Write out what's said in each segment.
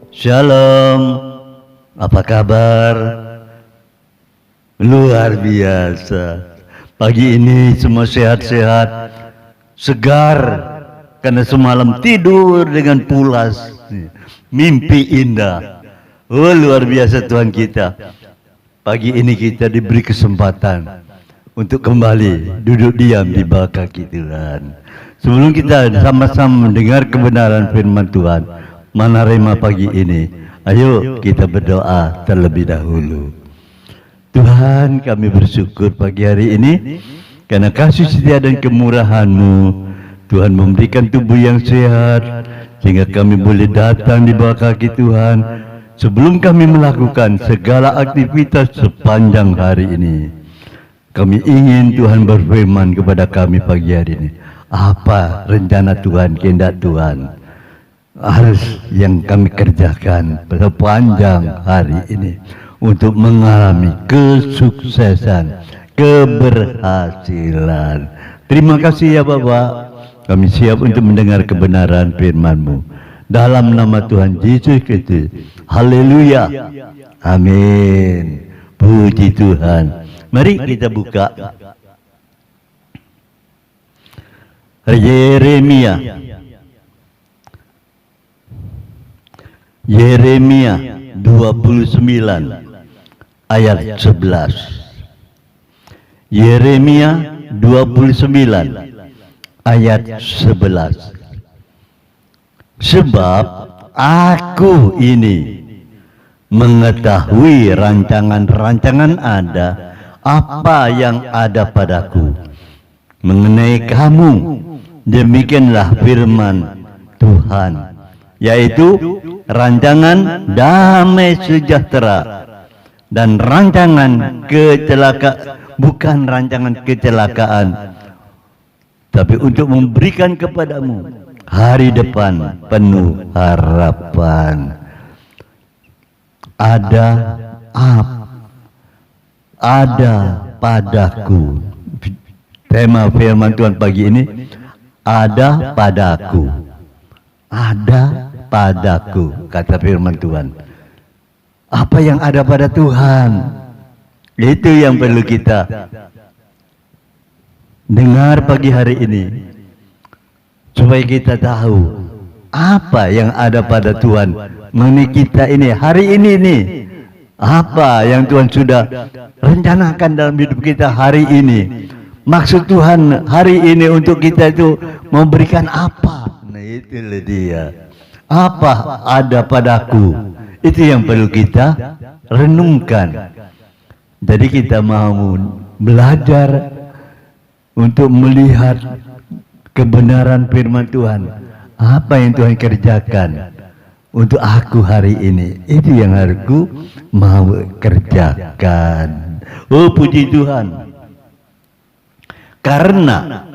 Shalom, apa kabar? Luar biasa. Pagi ini semua sehat-sehat, segar, karena semalam tidur dengan pulas. Mimpi indah. Oh, luar biasa Tuhan kita. Pagi ini kita diberi kesempatan untuk kembali duduk diam di bawah kaki Tuhan. Sebelum kita sama-sama mendengar kebenaran firman Tuhan, menerima pagi ini, ayo kita berdoa terlebih dahulu. Tuhan, kami bersyukur pagi hari ini karena kasih setia dan kemurahan-Mu. Tuhan memberikan tubuh yang sehat sehingga kami boleh datang di bawah kaki Tuhan sebelum kami melakukan segala aktivitas sepanjang hari ini. Kami ingin Tuhan berfirman kepada kami pagi hari ini. Apa rencana Tuhan, kehendak Tuhan harus yang kami kerjakan sepanjang hari ini untuk mengalami kesuksesan, keberhasilan. Terima kasih ya Bapak. Kami siap untuk mendengar kebenaran firman-Mu. Dalam nama Tuhan Yesus Kristus. Haleluya. Amin. Puji Tuhan. Mari kita buka Yeremia 29 ayat 11. Yeremia 29 ayat 11. Sebab aku ini mengetahui rancangan-rancangan apa yang ada padaku mengenai kamu. Demikianlah firman Tuhan, yaitu rancangan damai sejahtera dan rancangan bukan rancangan kecelakaan, tapi untuk memberikan kepadamu hari depan penuh harapan. Ada padaku. Tema firman Tuhan pagi ini, ada padaku. Ada padaku, kata firman Tuhan. Apa yang ada pada Tuhan, itu yang perlu kita dengar pagi hari ini, supaya kita tahu apa yang ada pada Tuhan mengenai kita ini hari ini nih. Apa yang Tuhan sudah rencanakan dalam hidup kita hari ini. Maksud Tuhan hari ini untuk kita itu memberikan apa? Nah, itulah dia. Apa ada padaku? Itu yang perlu kita renungkan. Jadi kita mau belajar untuk melihat kebenaran firman Tuhan. Apa yang Tuhan kerjakan untuk aku hari ini? Itu yang aku mau kerjakan. Oh, puji Tuhan. Karena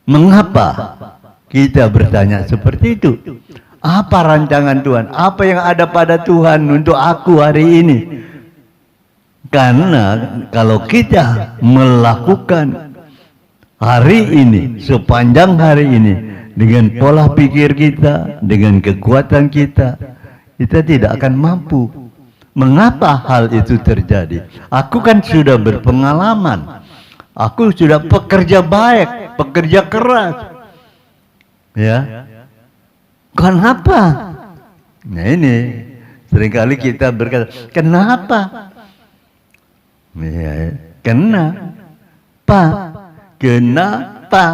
mengapa kita bertanya seperti itu? Apa rancangan Tuhan? Apa yang ada pada Tuhan untuk aku hari ini? Karena kalau kita melakukan hari ini, sepanjang hari ini, dengan pola pikir kita, dengan kekuatan kita, kita tidak akan mampu. Mengapa hal itu terjadi? Aku kan sudah berpengalaman. Aku sudah pekerja baik, pekerja keras. Ya. Kenapa? Nah ini, seringkali kita berkata, kenapa? Ya, kenapa? Kenapa?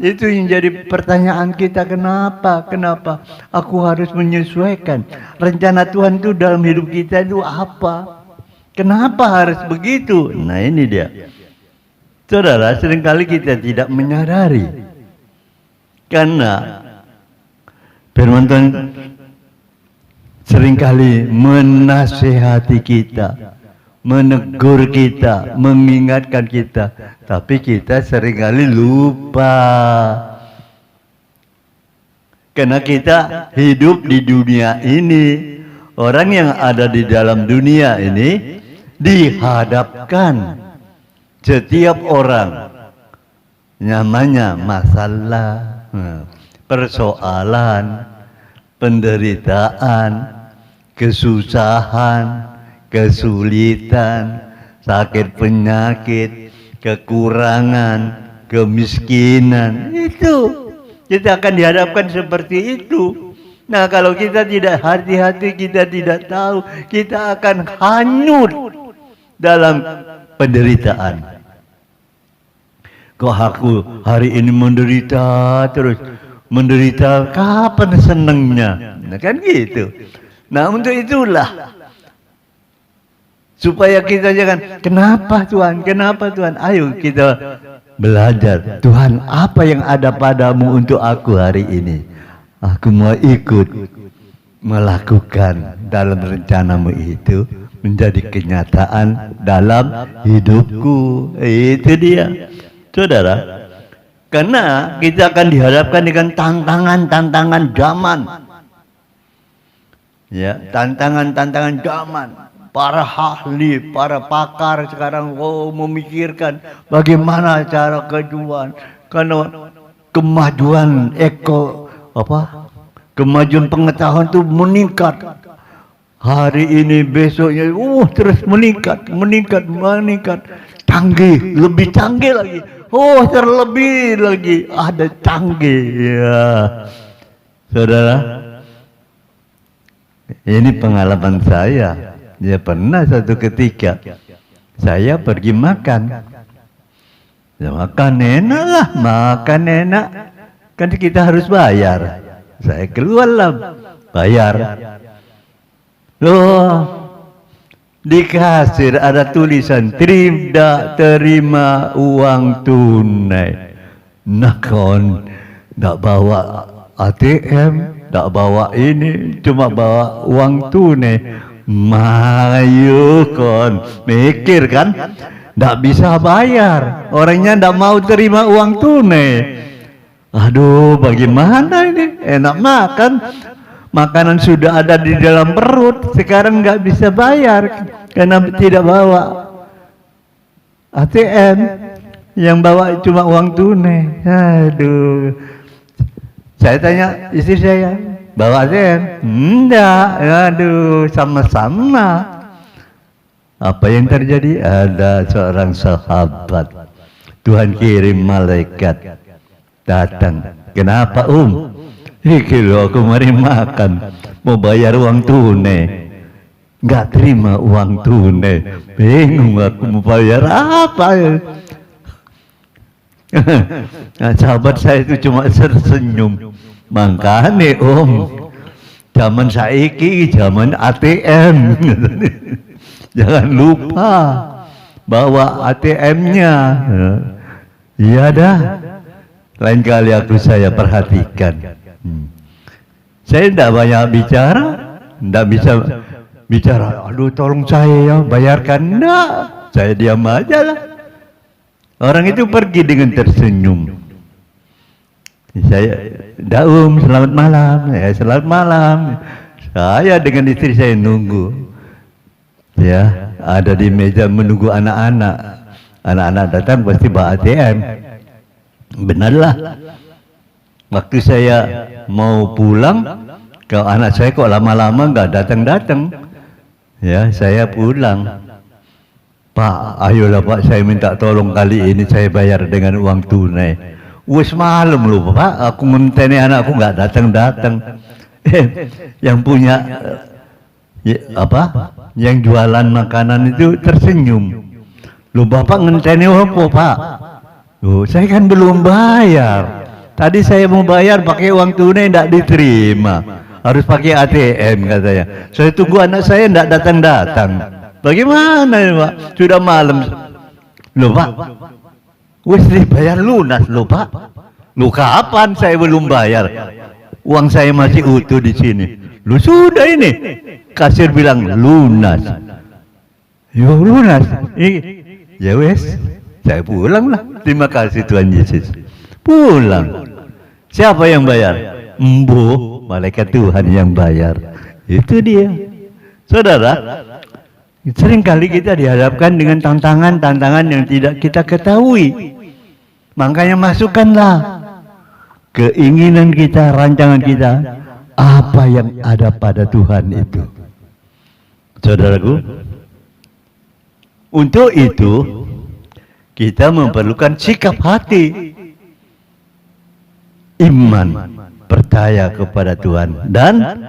Itu yang jadi pertanyaan kita, kenapa? Kenapa? Aku harus menyesuaikan. Rencana Tuhan itu dalam hidup kita itu apa? Kenapa harus begitu? Nah ini dia. Saudara, seringkali kita tidak menyadari. Karena firman Tuhan seringkali menasihati kita, menegur kita, mengingatkan kita, tapi kita seringkali lupa. Karena kita hidup di dunia ini, orang yang ada di dalam dunia ini dihadapkan setiap orang namanya masalah, persoalan, penderitaan, kesusahan, kesulitan, sakit penyakit, kekurangan, kemiskinan. Itu kita akan dihadapkan seperti itu. Nah, kalau kita tidak hati-hati, kita tidak tahu, kita akan hanyut dalam penderitaan. Kok aku hari ini menderita terus, menderita, kapan senengnya? Nah, kan gitu. Nah, untuk itulah supaya kita jangan, kenapa Tuhan, kenapa Tuhan? Ayo kita belajar, Tuhan, apa yang ada padamu untuk aku hari ini? Aku mau ikut melakukan dalam rencanamu itu menjadi kenyataan dalam hidupku. Itu dia, saudara. Karena kita akan dihadapkan dengan tantangan-tantangan zaman. Ya, tantangan-tantangan zaman. Para ahli, para pakar sekarang memikirkan bagaimana cara kejuan, karena kemajuan kemajuan pengetahuan itu meningkat. Hari ini besoknya terus meningkat. Canggih, lebih canggih lagi. Terlebih lagi ada canggih. Ya. Saudara, ini pengalaman saya. Ya, pernah satu ketika saya pergi makan. Ya, makan enak lah, makan enak. Kan kita harus bayar. Saya keluarlah bayar. Loh, di kasir ada tulisan tidak terima uang tunai. Nah, kon nggak bawa ATM, nggak bawa ini, cuma bawa uang tunai. Mayu kon mikir kan, nggak bisa bayar, orangnya nggak mau terima uang tunai. Aduh, bagaimana ini? Enak makan, makanan sudah ada di dalam perut, sekarang nggak bisa bayar karena tidak bawa ATM, yang bawa cuma uang tunai. Aduh, saya tanya istri saya, bawa ATM? Enggak. Aduh, sama-sama. Apa yang terjadi? Ada seorang sahabat, Tuhan kirim malaikat datang. Kenapa Kalau aku mari makan, mau bayar uang tunai, nggak terima uang tunai, bingung aku mau bayar apa ya. Nah, sahabat saya itu cuma tersenyum. Makanya zaman saiki, zaman ATM, jangan lupa bawa ATM-nya. Iya dah, lain kali saya perhatikan. Saya tidak banyak bicara, tidak bisa bicara. Aduh, tolong saya bayarkan. Enggak, saya diam aja lah. Orang itu pergi dengan tersenyum. Saya, selamat malam. Ya, selamat malam. Saya dengan istri saya nunggu. Ya, ada di meja menunggu anak-anak. Anak-anak datang pasti bawa ATM. Benarlah. Waktu saya mau pulang, kalau anak saya kok lama-lama nggak datang-datang. Ya, saya pulang. Pak, ayolah Pak, saya minta tolong kali ini saya bayar dengan uang tunai. Wes malam loh Pak, aku ngenteni anakku nggak datang-datang. Yang punya yang jualan makanan itu tersenyum. Loh, Bapak ngenteni apa Pak? Loh, saya kan belum bayar. Tadi saya mau bayar pakai uang tunai, tidak diterima. Harus pakai ATM katanya. Saya tunggu anak saya tidak datang-datang. Bagaimana ya Pak? Sudah malam. Loh Pak, wes dibayar lunas loh Pak. Loh, kapan saya belum bayar? Uang saya masih utuh di sini. Loh, sudah ini. Kasir bilang lunas. Yo, lunas. Ya wes, saya pulang lah. Terima kasih Tuhan Yesus. Pulang. Siapa yang bayar? Embo, malaikat Tuhan yang bayar. Itu dia. Saudara, seringkali kita dihadapkan dengan tantangan-tantangan yang tidak kita ketahui. Makanya masukkanlah keinginan kita, rancangan kita, apa yang ada pada Tuhan itu. Saudaraku, untuk itu kita memerlukan sikap hati, iman, percaya kepada Tuhan, dan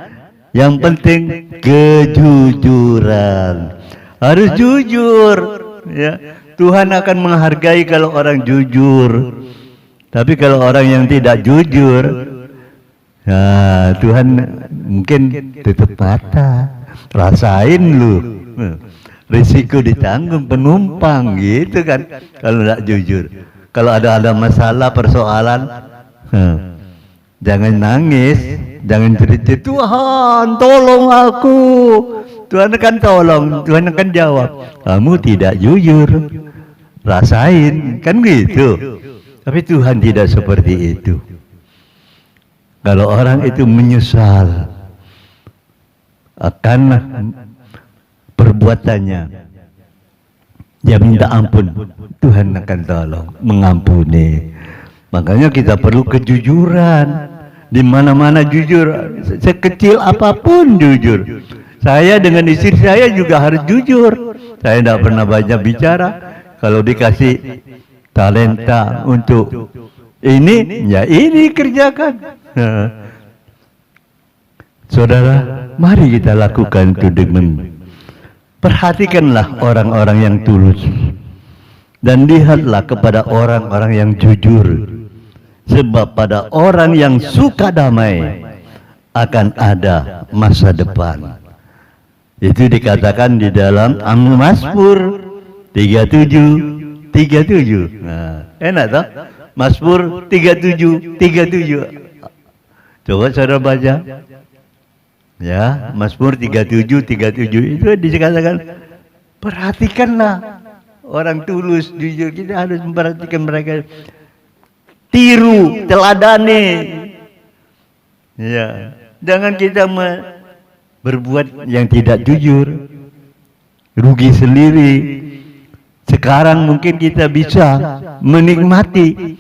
yang penting kejujuran. Harus jujur, ya. Tuhan akan menghargai kalau orang jujur. Tapi kalau orang yang tidak jujur, ya, Tuhan mungkin tutup mata. Rasain lu, risiko ditanggung penumpang gitu kan. Kalau tidak jujur, kalau ada masalah persoalan, jangan nangis, jangan cerita, Tuhan tolong aku. Tuhan akan tolong, Tuhan akan jawab. Kamu tidak jujur, rasain, kan gitu. Tapi Tuhan tidak seperti itu. Kalau orang itu menyesal akan perbuatannya, dia minta ampun, Tuhan akan tolong, mengampuni. Makanya kita perlu kejujuran. Di mana-mana jujur, sekecil apapun jujur. Saya dengan istri saya juga harus jujur. Saya tidak pernah banyak bicara. Kalau dikasih talenta untuk ini, ya ini kerjakan. Saudara, mari kita lakukan itu dengan perhatikanlah orang-orang yang tulus dan lihatlah kepada orang-orang yang jujur. Sebab pada orang yang suka damai akan ada masa depan. Itu dikatakan di dalam Mazmur 37:37. Nah, enak toh? Mazmur 37:37. Coba saudara baca. Ya, Mazmur 37:37 itu dikatakan perhatikanlah orang tulus jujur. Kita harus memperhatikan mereka. Tiru, teladani. Ya, jangan kita berbuat yang tidak jujur, rugi sendiri. Sekarang mungkin kita bisa menikmati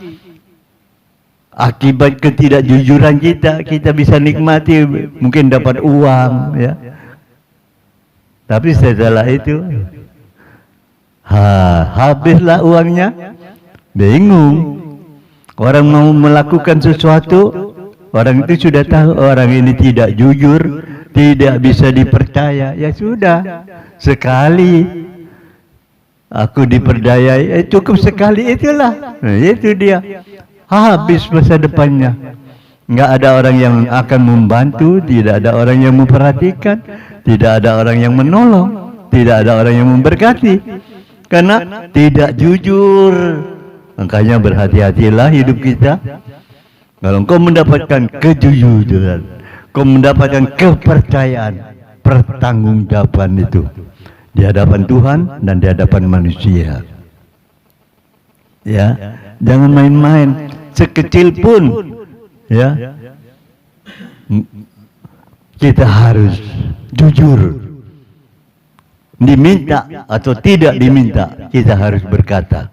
akibat ketidakjujuran kita bisa nikmati, mungkin dapat uang, ya. Tapi setelah itu, habislah uangnya, bingung. Orang mau melakukan sesuatu, orang itu sudah tahu orang ini tidak jujur, tidak bisa dipercaya. Ya sudah, sekali aku diperdayai, cukup sekali itulah. Nah, itu dia. Habis masa depannya. Enggak ada orang yang akan membantu, tidak ada orang yang memperhatikan, tidak ada orang yang menolong, tidak ada orang yang memberkati. Karena tidak jujur. Makanya berhati-hatilah hidup kita. Kalau engkau mendapatkan kejujuran, kau mendapatkan kepercayaan, pertanggungjawaban itu di hadapan Tuhan dan di hadapan manusia. Ya, jangan main-main. Sekecil pun, ya, kita harus jujur. Diminta atau tidak diminta, kita harus berkata,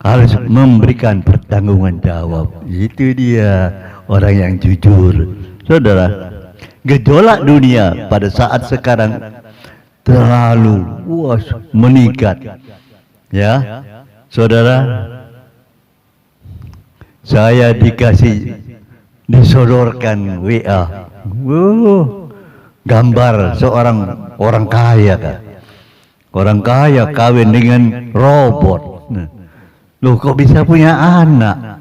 harus memberikan pertanggungan jawab. Itu dia orang yang jujur. Saudara, gejolak dunia pada saat sekarang terlalu meningkat. Ya, saudara, saya disodorkan WA, gambar seorang orang kaya kan. Orang kaya kawin dengan robot. Loh, kok bisa punya anak?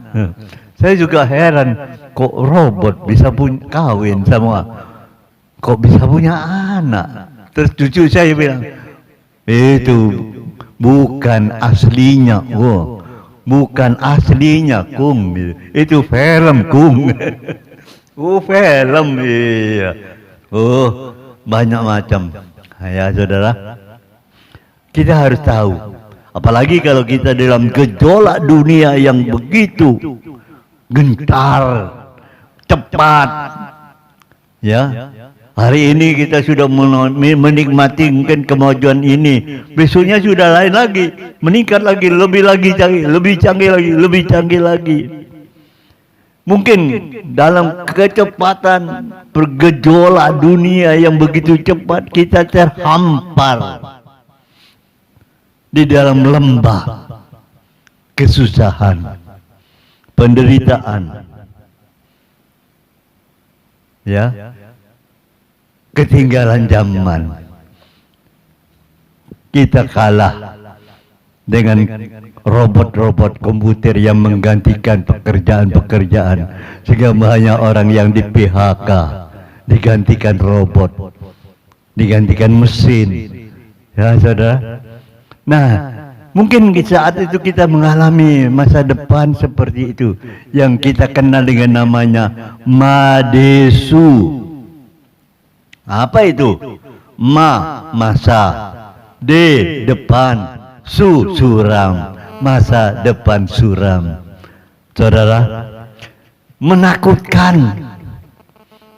Saya juga heran, kok robot bisa kawin sama, kok bisa punya anak? Terus cucu saya bilang, itu bukan aslinya, bukan aslinya, Kung. Itu film, Kung. Film, iya. Banyak macam. Ya, saudara, kita harus tahu. Apalagi kalau kita dalam gejolak dunia yang begitu gentar, cepat. Ya, hari ini kita sudah menikmati mungkin kemajuan ini, besoknya sudah lain lagi, meningkat lagi, lebih canggih lagi, lebih canggih lagi. Mungkin dalam kecepatan bergejolak dunia yang begitu cepat kita terhampar di dalam lembah kesusahan, penderitaan, ya, ketinggalan zaman. Kita kalah dengan robot-robot komputer yang menggantikan pekerjaan-pekerjaan, sehingga banyak orang yang di PHK, digantikan robot, digantikan mesin, ya saudara. Nah, mungkin di saat itu kita mengalami masa depan seperti itu, yang kita kenal dengan namanya Madesu. Apa itu? Masa, depan, suram, masa depan suram. Saudara, menakutkan.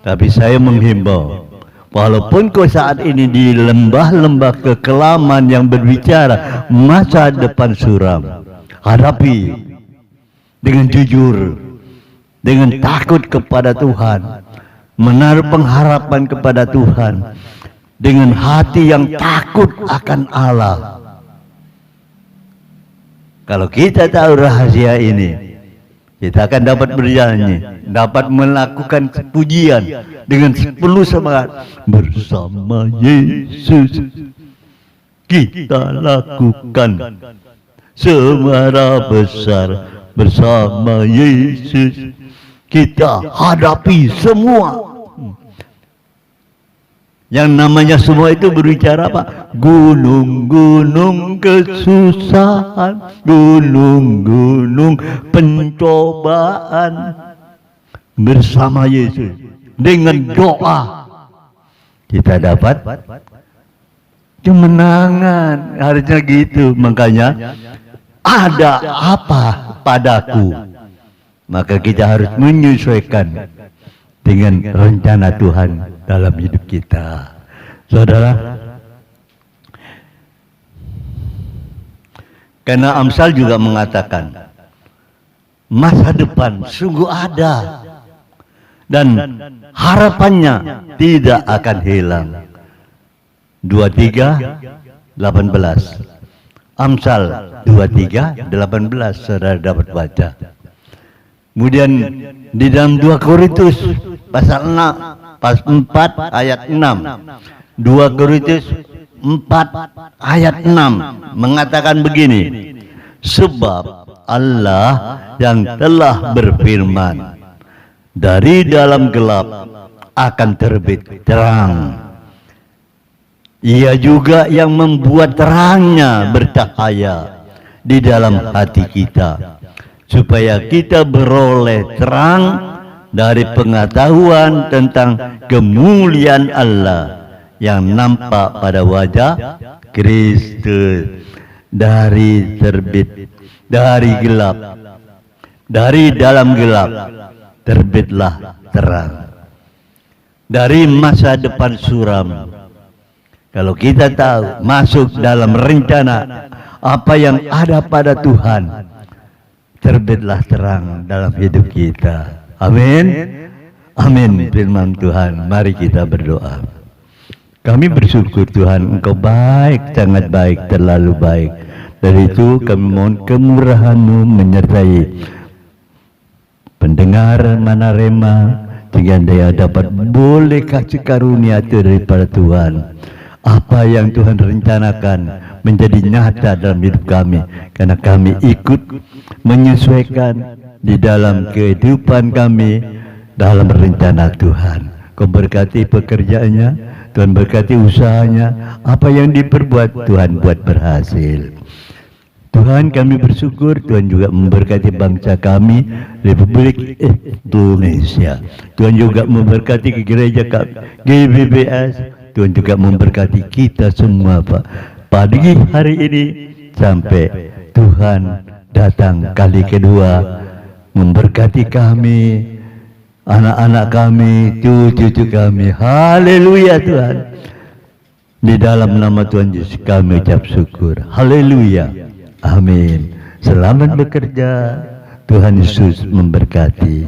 Tapi saya menghimbau, walaupun kau saat ini di lembah-lembah kekelaman yang berbicara masa depan suram, hadapi dengan jujur, dengan takut kepada Tuhan, menaruh pengharapan kepada Tuhan, dengan hati yang takut akan Allah. Kalau kita tahu rahasia ini, kita akan dapat bernyanyi, dapat melakukan pujian dengan penuh semangat. Bersama Yesus kita lakukan semara besar, bersama Yesus kita hadapi semua. Yang namanya semua itu berbicara apa? Gunung-gunung kesusahan, gunung-gunung pencobaan. Bersama Yesus, dengan doa kita dapat kemenangan. Harusnya gitu. Makanya ada apa padaku, maka kita harus menyesuaikan dengan rencana Tuhan dalam hidup kita. Saudara, karena Amsal juga mengatakan masa depan sungguh ada dan harapannya tidak akan hilang. 23:18. Amsal 23:18, saudara dapat baca. Kemudian di dalam 2 Korintus pasal 4 ayat 6. 2 Korintus 4 ayat 6 mengatakan begini. Sebab Allah yang telah berfirman, dari dalam gelap akan terbit terang. Ia juga yang membuat terangnya bercahaya di dalam hati kita, supaya kita beroleh terang dari pengetahuan tentang kemuliaan Allah yang nampak pada wajah Kristus. Dari gelap, dari dalam gelap terbitlah terang. Dari masa depan suram, kalau kita tahu masuk dalam rencana apa yang ada pada Tuhan, terbitlah terang dalam hidup kita. Amin. Amin. Firman Tuhan. Mari kita berdoa. Kami bersyukur Tuhan, Engkau baik, sangat baik, terlalu baik. Dari itu kami mohon kemurahan-Mu menyertai pendengar Manarema, sehingga dia dapat boleh kasih karunia daripada Tuhan. Apa yang Tuhan rencanakan menjadi nyata dalam hidup kami, karena kami ikut menyesuaikan di dalam kehidupan kami dalam rencana Tuhan. Kau berkati pekerjaannya, Tuhan berkati usahanya, apa yang diperbuat Tuhan buat berhasil. Tuhan, kami bersyukur Tuhan juga memberkati bangsa kami, Republik Indonesia. Tuhan juga memberkati gereja kami, GBBS. Tuhan juga memberkati kita semua, Pak. Pagi hari ini sampai Tuhan datang kali kedua, memberkati kami, anak-anak kami, cucu-cucu kami. Haleluya Tuhan. Di dalam nama Tuhan Yesus kami ucap syukur. Haleluya. Amin. Selamat bekerja. Tuhan Yesus memberkati.